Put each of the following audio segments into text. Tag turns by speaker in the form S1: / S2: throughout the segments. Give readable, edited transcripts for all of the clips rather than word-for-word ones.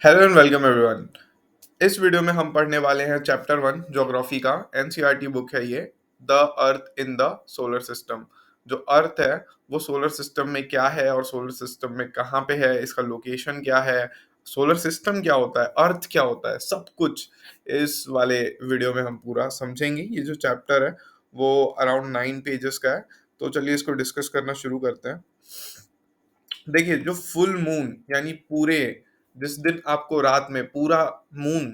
S1: Hello and welcome everyone. इस video में हम पढ़ने वाले हैं चैप्टर 1 ज्योग्राफी का। एनसीईआरटी बुक है ये। The earth in the solar system. जो अर्थ है वो सोलर सिस्टम में क्या है और सोलर सिस्टम में कहाँ पे है, इसका लोकेशन क्या है, सोलर सिस्टम क्या होता है, अर्थ क्या होता है, सब कुछ इस वाले वीडियो में हम पूरा समझेंगे। ये जो चैप्टर है वो अराउंड 9 पेजेस का है। तो चलिए इसको डिस्कस करना शुरू करते हैं। देखिए, जो फुल मून यानी पूरे जिस दिन आपको रात में पूरा मून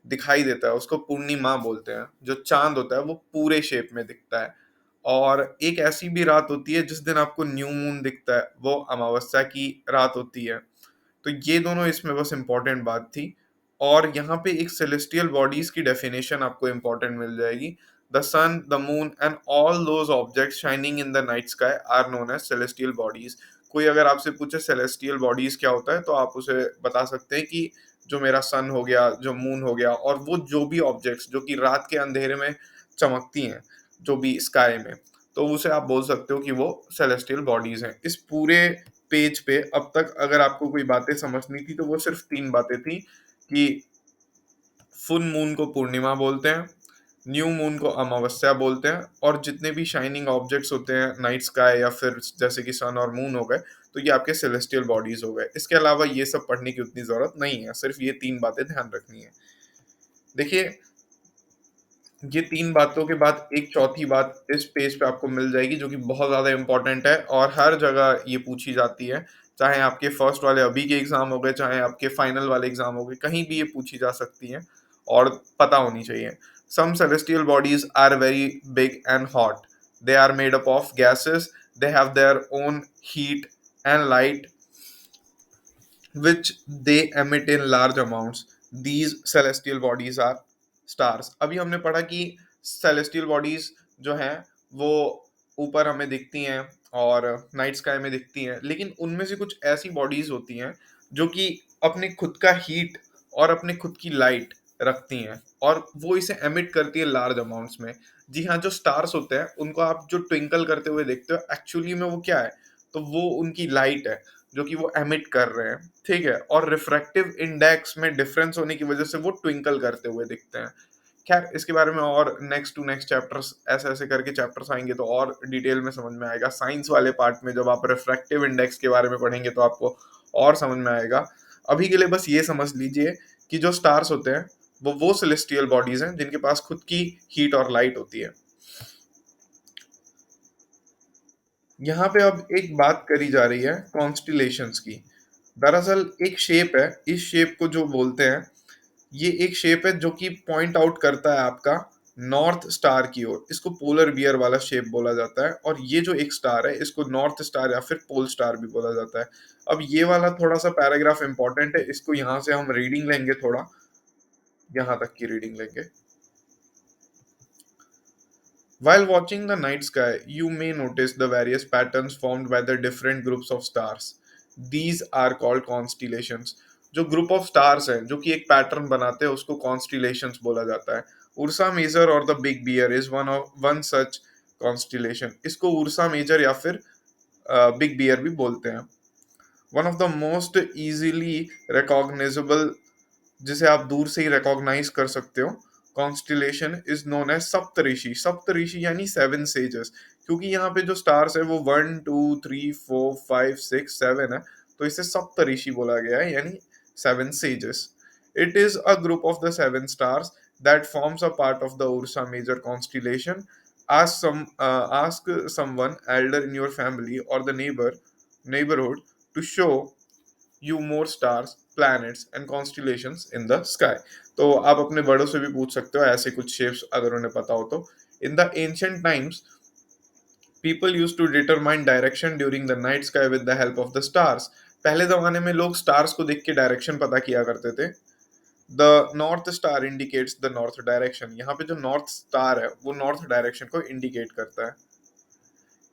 S1: दिखाई देता है उसको पूर्णिमा बोलते हैं। जो चांद होता है वो पूरे शेप में दिखता है। और एक ऐसी भी रात होती है जिस दिन आपको न्यू मून दिखता है, वो अमावस्या की रात होती है। तो ये दोनों इसमें बस इम्पोर्टेंट बात थी। और यहाँ पे एक सेलेस्टियल बॉडीज की डेफिनेशन आपको इम्पोर्टेंट मिल जाएगी। The sun, the moon and all those objects shining in the night sky are known as celestial bodies. कोई अगर आपसे पूछे सेलेस्टियल बॉडीज क्या होता है तो आप उसे बता सकते हैं कि जो मेरा सन हो गया, जो मून हो गया, और वो जो भी ऑब्जेक्ट्स जो कि रात के अंधेरे में चमकती हैं, जो भी स्काई में, तो उसे आप बोल सकते हो कि वो सेलेस्टियल बॉडीज हैं। इस पूरे पेज पे अब तक अगर आपको कोई बातें समझनी थी तो वो सिर्फ 3 बातें थी कि फुल मून को पूर्णिमा बोलते हैं, न्यू मून को अमावस्या बोलते हैं, और जितने भी शाइनिंग ऑब्जेक्ट्स होते हैं नाइट स्काई या फिर जैसे कि सन और मून हो गए, तो ये आपके सेलेस्टियल बॉडीज हो गए। इसके अलावा ये सब पढ़ने की उतनी जरूरत नहीं है, सिर्फ ये 3 बातें ध्यान रखनी है। देखिए, ये 3 बातों के बाद एक चौथी बात इस पेज पे आपको मिल जाएगी जो कि बहुत ज़्यादा इंपॉर्टेंट है और हर जगह ये पूछी जाती है। चाहे आपके फर्स्ट वाले अभी के एग्जाम हो गए, चाहे आपके फाइनल वाले एग्जाम हो गए, कहीं भी ये पूछी जा सकती है और पता होनी चाहिए। Some celestial bodies are very big and hot. They are made up of gases. They have their own heat and light which they emit in large amounts. These celestial bodies are stars. अभी हमने पढ़ा कि celestial bodies जो हैं वो ऊपर हमें दिखती हैं और नाइट स्काई में दिखती हैं, लेकिन उनमें से कुछ ऐसी बॉडीज होती हैं जो कि अपने खुद का हीट और अपने खुद की लाइट रखती हैं और वो इसे एमिट करती है लार्ज अमाउंट्स में। जी हाँ, जो स्टार्स होते हैं उनको आप जो ट्विंकल करते हुए देखते हो, एक्चुअली में वो क्या है? तो वो उनकी लाइट है जो कि वो एमिट कर रहे हैं, ठीक है। और रिफ्रैक्टिव इंडेक्स में डिफरेंस होने की वजह से वो ट्विंकल करते हुए दिखते हैं। खैर, इसके बारे में और नेक्स्ट टू नेक्स्ट चैप्टर्स ऐसे ऐसे करके चैप्टर्स आएंगे तो और डिटेल में समझ में आएगा। साइंस वाले पार्ट में जब आप रिफ्रैक्टिव इंडेक्स के बारे में पढ़ेंगे तो आपको और समझ में आएगा। अभी के लिए बस ये समझ लीजिए कि जो स्टार्स होते हैं वो सेलेस्टियल बॉडीज हैं जिनके पास खुद की हीट और लाइट होती है। यहाँ पे अब एक बात करी जा रही है कॉन्स्टिलेशंस की। दरअसल एक शेप है, इस शेप को जो बोलते हैं, ये एक शेप है जो कि पॉइंट आउट करता है आपका नॉर्थ स्टार की ओर। इसको पोलर बियर वाला शेप बोला जाता है और ये जो एक स्टार है इसको नॉर्थ स्टार या फिर पोल स्टार भी बोला जाता है। अब ये वाला थोड़ा सा पैराग्राफ इंपॉर्टेंट है, इसको यहाँ से हम रीडिंग लेंगे, थोड़ा यहाँ तक की रीडिंग लेंगे। While watching the night sky, you may notice the various patterns formed by the different groups of stars. These are called constellations. जो ग्रुप ऑफ स्टार्स हैं जो कि एक पैटर्न बनाते हैं उसको कॉन्स्टिलेशंस बोला जाता है। उर्सा मेजर और the big bear is one such constellation. इसको उर्सा मेजर या फिर बिग बियर भी बोलते हैं। One of the most easily recognisable, जिसे आप दूर से ही रिकॉग्नाइज कर सकते हो, constellation is known as Saptarishi. Saptarishi यानी 7 सेजेस। क्योंकि यहाँ पे जो स्टार्स है वो 1 2 3 4 5 6 7 है, तो इसे सप्तऋषि बोला गया है, यानी 7 sages. It is a group of the 7 stars that forms a part of the Ursa Major constellation. Ask someone elder in your family or the neighborhood to show you more stars, planets and constellations in the sky. तो आप अपने बड़ों से भी पूछ सकते हो ऐसे कुछ शेप्स अगर उन्हें पता हो तो। In the ancient times people used to determine direction during the night sky with the help of the stars. पहले जमाने में लोग स्टार्स को देख के डायरेक्शन पता किया करते थे। The north star indicates the north direction. यहाँ पे जो नॉर्थ स्टार है वो नॉर्थ डायरेक्शन को इंडिकेट करता है।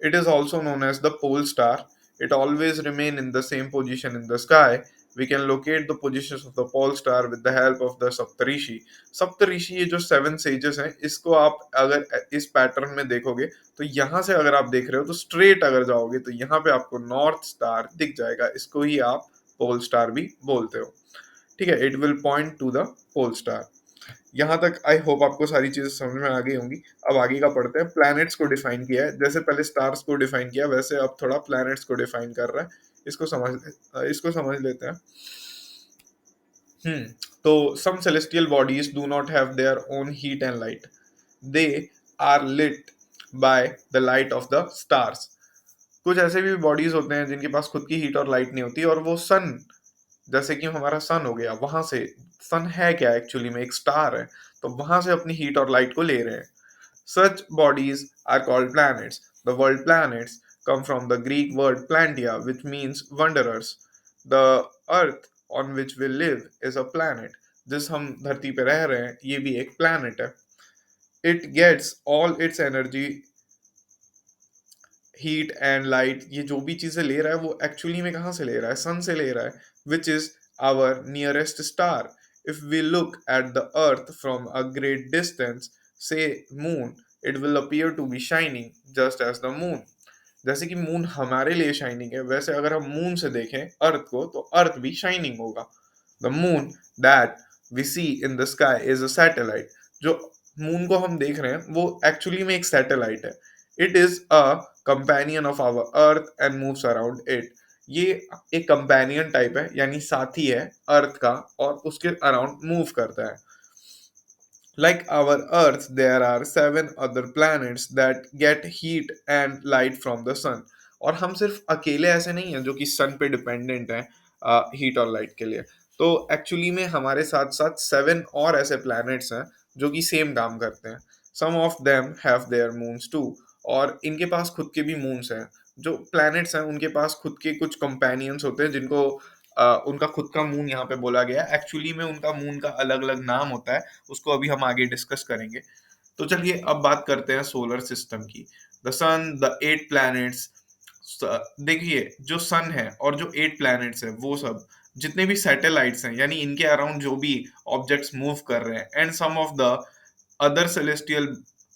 S1: It is also known as the pole star. It always remain in the same position in the sky. We can locate the positions of the pole star with the help of the सप्तऋषि। सप्तऋषि ये जो 7 sages हैं, इसको आप अगर इस pattern में देखोगे तो यहाँ से अगर आप देख रहे हो तो स्ट्रेट अगर जाओगे तो यहाँ पे आपको नॉर्थ स्टार दिख जाएगा। इसको ही आप पोल स्टार भी बोलते हो। ठीक है, it will point to the pole star. यहाँ तक आई होप आपको सारी चीजें समझ में आ गई होंगी। अब आगे का पढ़ते हैं। प्लैनेट्स को डिफाइन किया है, जैसे पहले स्टार्स को डिफाइन किया वैसे अब थोड़ा प्लैनेट्स को डिफाइन कर रहा है। इसको समझ लेते हैं। तो some celestial bodies do not have their own heat and light. They are lit by the light of the stars. कुछ ऐसे भी बॉडीज होते हैं जिनके पास खुद की हीट और लाइट नहीं होती, और वो सन, जैसे कि हमारा सन हो गया, वहां से, सन है क्या एक्चुअली में, एक स्टार है, तो वहां से अपनी हीट और लाइट को ले रहे हैं। Such bodies are called planets. The word planets come from the Greek word plantia, which means wanderers. The earth on which we live is a planet. जिस हम धरती पे रह रहे हैं ये भी एक planet है। It gets all its energy, heat and light, ये जो भी चीजें ले रहा है वो एक्चुअली में कहाँ से ले रहा है, सन से ले रहा है, which is our nearest star. If we look at the earth from a great distance, say moon, it will appear to be shining just as the moon. जैसे कि मून हमारे लिए शाइनिंग है, वैसे अगर हम मून से देखें अर्थ को तो अर्थ भी शाइनिंग होगा। The moon that we see in the sky is a satellite. जो मून को हम देख रहे हैं वो एक्चुअली में एक सैटेलाइट है। It is a companion of our earth and moves around it. ये एक कंपेनियन टाइप है, यानी साथी है अर्थ का, और उसके अराउंड मूव करता है। Like our Earth, there are 7 other planets that get heat and light from the sun. और हम सिर्फ अकेले ऐसे नहीं हैं जो कि सन पे डिपेंडेंट हैं हीट और लाइट के लिए। तो एक्चुअली में हमारे साथ साथ 7 और ऐसे प्लैनेट्स हैं जो कि सेम काम करते हैं। Some of them have their moons too. और इनके पास खुद के भी मून्स हैं। जो प्लैनेट्स हैं उनके पास खुद के कुछ कंपेनियंस होते हैं जिनको उनका खुद का मून यहाँ पे बोला गया है। एक्चुअली में उनका मून का अलग अलग नाम होता है, उसको अभी हम आगे डिस्कस करेंगे। तो चलिए अब बात करते हैं सोलर सिस्टम की। The sun, the 8 planets. देखिए जो सन है और जो 8 प्लैनेट्स है वो सब जितने भी सैटेलाइट्स हैं, यानी इनके अराउंड जो भी ऑब्जेक्ट्स मूव कर रहे हैं, and some of the other celestial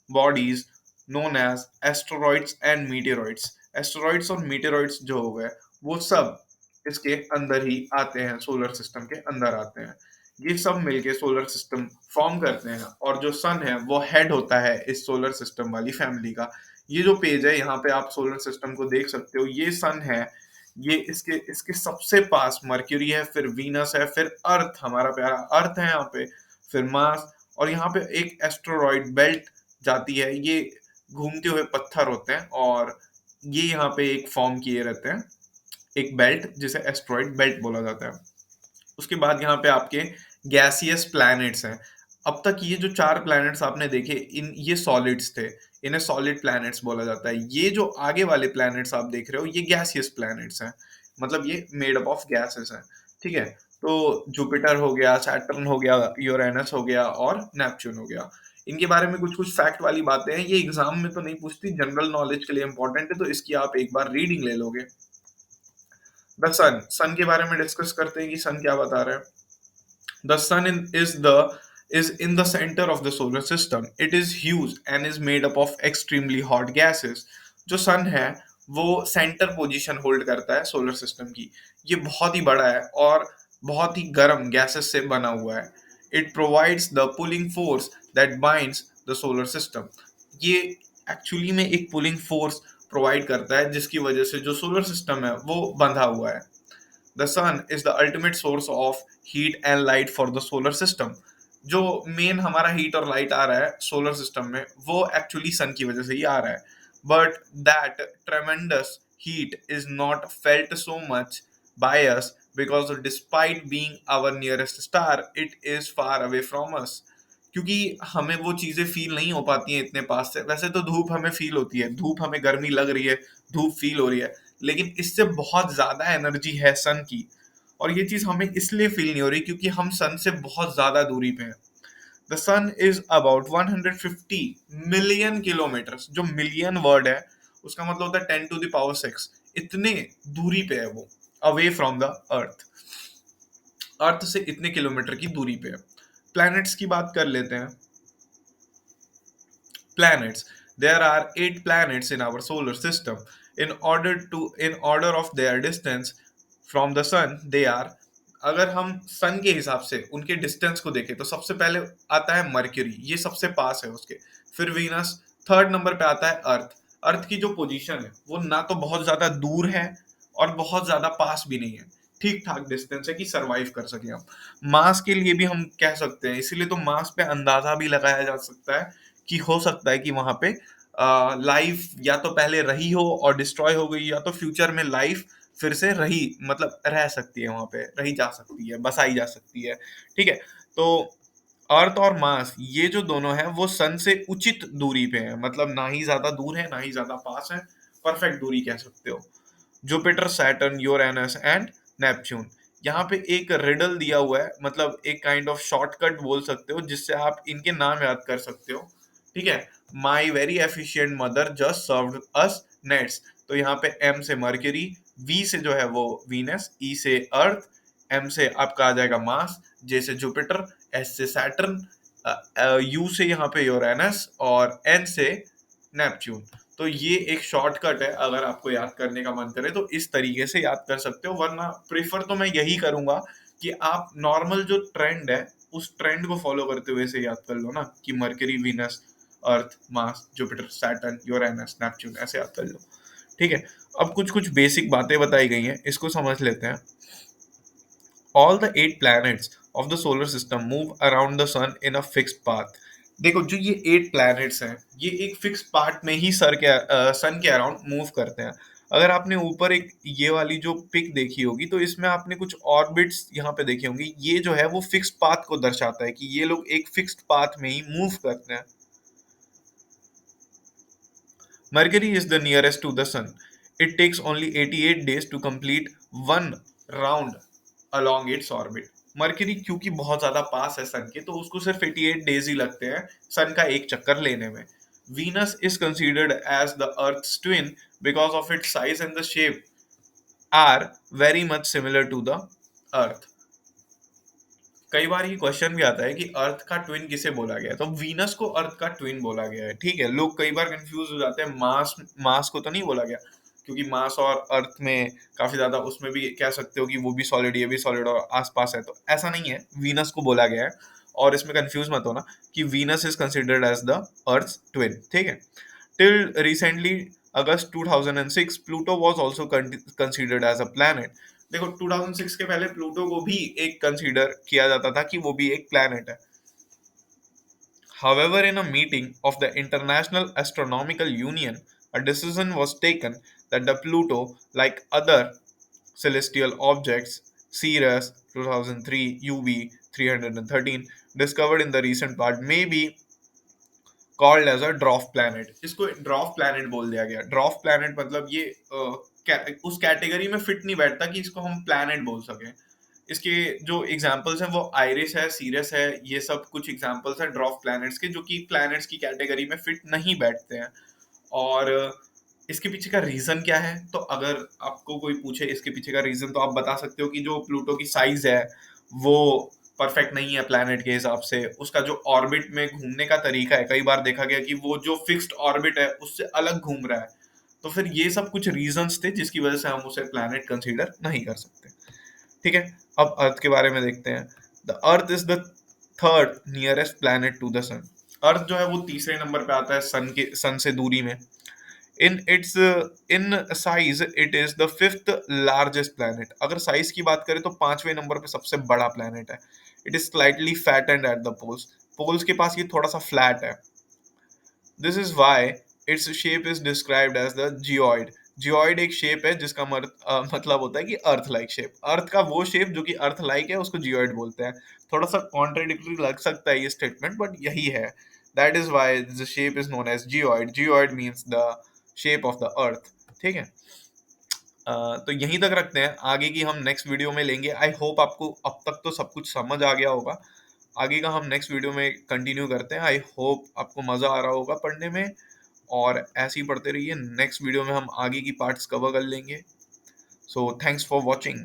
S1: bodies known as asteroids and meteoroids. Asteroids और मीटेरॉइड्स जो हो गए वो सब इसके अंदर ही आते हैं, सोलर सिस्टम के अंदर आते हैं। ये सब मिलके सोलर सिस्टम फॉर्म करते हैं, और जो सन है वो हेड होता है इस सोलर सिस्टम वाली फैमिली का। ये जो पेज है यहाँ पे आप सोलर सिस्टम को देख सकते हो, ये सन है, ये इसके इसके सबसे पास मर्क्यूरी है, फिर वीनस है, फिर अर्थ, हमारा प्यारा अर्थ है यहाँ पे, फिर मार्स, और यहाँ पे एक एस्ट्रोरॉइड बेल्ट जाती है। ये घूमते हुए पत्थर होते हैं और ये यहाँ पे एक फॉर्म किए रहते हैं, एक बेल्ट जिसे एस्ट्रॉइड बेल्ट बोला जाता है। उसके बाद यहाँ पे आपके गैसियस प्लैनेट्स हैं। अब तक ये जो 4 प्लैनेट्स आपने देखे, इन ये सॉलिड्स थे, इन्हें सॉलिड प्लैनेट्स बोला जाता है। ये जो आगे वाले प्लैनेट्स आप देख रहे हो ये गैसियस प्लैनेट्स हैं, मतलब ये मेड अप ऑफ गैसेस हैं। ठीक है, तो जुपिटर हो गया, सैटर्न हो गया, यूरेनस हो गया और नेपच्यून हो गया। इनके बारे में कुछ कुछ फैक्ट वाली बातें हैं, ये एग्जाम में तो नहीं पूछती, जनरल नॉलेज के लिए इंपॉर्टेंट है, तो इसकी आप एक बार रीडिंग ले लोगे। द सन, सन के बारे में डिस्कस करते हैं कि सन क्या बता रहे हैं। The sun is in the center of the solar system. It is huge and is made up of extremely hot gases. जो सन है वो सेंटर पोजीशन होल्ड करता है सोलर सिस्टम की। ये बहुत ही बड़ा है और बहुत ही गर्म गैसेस से बना हुआ है। It provides the pulling force that binds the solar system. ये एक्चुअली में एक पुलिंग फोर्स प्रोवाइड करता है जिसकी वजह से जो सोलर सिस्टम है वो बंधा हुआ है। The sun is the ultimate source of heat and light for the solar system. जो मेन हमारा हीट और लाइट आ रहा है सोलर सिस्टम में वो एक्चुअली सन की वजह से ही आ रहा है। But that tremendous heat is not felt so much by us because despite being our nearest star it is far away from us. क्योंकि हमें वो चीजें फील नहीं हो पाती हैं इतने पास से। वैसे तो धूप हमें फील होती है, धूप हमें गर्मी लग रही है, धूप फील हो रही है, लेकिन इससे बहुत ज्यादा एनर्जी है सन की, और ये चीज हमें इसलिए फील नहीं हो रही क्योंकि हम सन से बहुत ज्यादा दूरी पे हैं। The sun is about 150 million kilometre. जो मिलियन वर्ड है उसका मतलब होता है 10⁶, इतने दूरी पे है वो, अवे फ्रॉम द अर्थ। अर्थ से इतने किलोमीटर की दूरी पे है। प्लैनेट्स की बात कर लेते हैं। planets. There are 8 planets in our solar system. In order of their distance from the sun, they are अगर हम सन के हिसाब से उनके डिस्टेंस को देखें तो सबसे पहले आता है मर्क्यूरी, ये सबसे पास है उसके। फिर वीनस, थर्ड नंबर पे आता है अर्थ। अर्थ की जो पोजीशन है वो ना तो बहुत ज्यादा दूर है और बहुत ज्यादा पास भी नहीं है, ठीक ठाक डिस्टेंस है कि सरवाइव कर सके हम। मास के लिए भी हम कह सकते हैं, इसीलिए तो मास पे अंदाजा भी लगाया जा सकता है कि हो सकता है कि वहां पे लाइफ या तो पहले रही हो और डिस्ट्रॉय हो गई, या तो फ्यूचर में लाइफ फिर से रही, मतलब रह सकती है वहां पे, रही जा सकती है, बसाई जा सकती है। ठीक है, तो अर्थ और मार्स ये जो दोनों है वो सन से उचित दूरी पे है, मतलब ना ही ज्यादा दूर है ना ही ज्यादा पास है, परफेक्ट दूरी कह सकते हो। Jupiter, Saturn, Uranus and Neptune. यहाँ पे एक रिडल दिया हुआ है, मतलब एक काइंड ऑफ शॉर्टकट बोल सकते हो जिससे आप इनके नाम याद कर सकते हो। ठीक है, my very efficient mother just served us nets. तो यहाँ पे एम से मर्क्यूरी, वी से जो है वो वीनस, ई से अर्थ, एम से आपका आ जाएगा मार्स, जे से जुपिटर, एस से सैटर्न, यू से यहाँ पे यूरेनस और एन से नेपच्यून। तो ये एक शॉर्टकट है, अगर आपको याद करने का मन करे तो इस तरीके से याद कर सकते हो, वरना प्रेफर तो मैं यही करूंगा कि आप नॉर्मल जो ट्रेंड है उस ट्रेंड को फॉलो करते हुए से याद कर लो ना, कि Mercury, Venus, Earth, Mars, Jupiter, Saturn, Uranus, Neptune, ऐसे याद कर लो। ठीक है, अब कुछ कुछ बेसिक बातें बताई गई हैं, इसको समझ लेते हैं। All the eight planets of the solar system move around the sun in a fixed path. देखो, जो ये 8 प्लैनेट्स हैं ये एक फिक्स पार्ट में ही सन के अराउंड मूव करते हैं। अगर आपने ऊपर एक ये वाली जो पिक देखी होगी तो इसमें आपने कुछ ऑर्बिट्स यहाँ पे देखे होंगे, ये जो है वो फिक्स पाथ को दर्शाता है कि ये लोग एक फिक्स्ड पाथ में ही मूव करते हैं। Mercury is the nearest to the Sun. It takes only 88 days to complete one round along its orbit. Mercury क्योंकि बहुत ज्यादा पास है सन के, तो उसको सिर्फ 88 डेज ही लगते हैं सन का एक चक्कर लेने में। Venus is considered as the Earth's twin because of its size and the shape are very much similar to the Earth. कई बार ये क्वेश्चन भी आता है कि अर्थ का ट्विन किसे बोला गया है, तो वीनस को अर्थ का ट्विन बोला गया है। ठीक है, लोग कई बार कंफ्यूज हो जाते हैं, मास मास को तो नहीं बोला गया, क्योंकि मास और अर्थ में काफी ज्यादा, उसमें भी कह सकते हो कि वो भी सॉलिड ये भी सॉलिड और आसपास है, तो ऐसा नहीं है, वीनस को बोला गया है। और इसमें कंफ्यूज मत होना कि Venus is considered as the earth twin. ठीक है, till recently August 2006 Pluto was also considered as a planet. देखो, 2006 के पहले प्लूटो को भी एक कंसीडर किया जाता था कि वो भी एक प्लैनेट है। However, in a meeting of the International Astronomical Union, a decision was taken that the Pluto, like other celestial objects, Ceres 2003 UV 313, discovered in the recent past, may be called as a dwarf planet. इसको dwarf planet बोल दिया गया। ड्रॉफ planet मतलब ये उस category में fit नहीं बैठता कि इसको हम प्लैनेट बोल सकें। इसके जो एग्जांपल्स हैं वो आइरिस है, सीरियस है, ये सब कुछ एग्जांपल्स हैं ड्रॉफ प्लैनेट्स के, जो कि प्लैनेट्स की कैटेगरी में फिट नहीं बैठते हैं। और इसके पीछे का रीजन क्या है, तो अगर आपको कोई पूछे इसके पीछे का रीजन, तो आप बता सकते हो कि जो प्लूटो की साइज है वो परफेक्ट नहीं है प्लैनेट के हिसाब से। उसका जो ऑर्बिट में घूमने का तरीका है, कई बार देखा गया कि वो जो फिक्स्ड ऑर्बिट है उससे अलग घूम रहा है। तो फिर ये सब कुछ रीजंस थे जिसकी वजह से हम उसे प्लैनेट कंसीडर नहीं कर सकते। ठीक है, अब अर्थ के बारे में देखते हैं। The earth is the third nearest planet to the sun. Earth जो है वो तीसरे नंबर पे आता है सन से दूरी में। In size it is the fifth largest planet. अगर साइज की बात करें तो पांचवें नंबर पे सबसे बड़ा प्लैनेट है। It is slightly fat and at the poles. Poles के पास ये थोड़ा सा फ्लैट है। This is why its shape is described as the geoid. Geoid एक शेप है जिसका मतलब होता है कि अर्थ लाइक शेप। अर्थ का वो शेप जो कि अर्थ लाइक है उसको जियोइड बोलते हैं। थोड़ा सा कॉन्ट्राडिक्टरी लग सकता है ये स्टेटमेंट, बट यही है। That is why the shape is known as geoid. Geoid means the shape of the earth. ठीक है, तो यहीं तक रखते हैं, आगे की हम नेक्स्ट वीडियो में लेंगे। आई होप आपको अब तक तो सब कुछ समझ आ गया होगा। आगे का हम नेक्स्ट वीडियो में कंटिन्यू करते हैं। आई होप आपको मज़ा आ रहा होगा पढ़ने में, और ऐसे ही पढ़ते रहिए। नेक्स्ट वीडियो में हम आगे की पार्ट्स कवर कर लेंगे। So thanks for watching.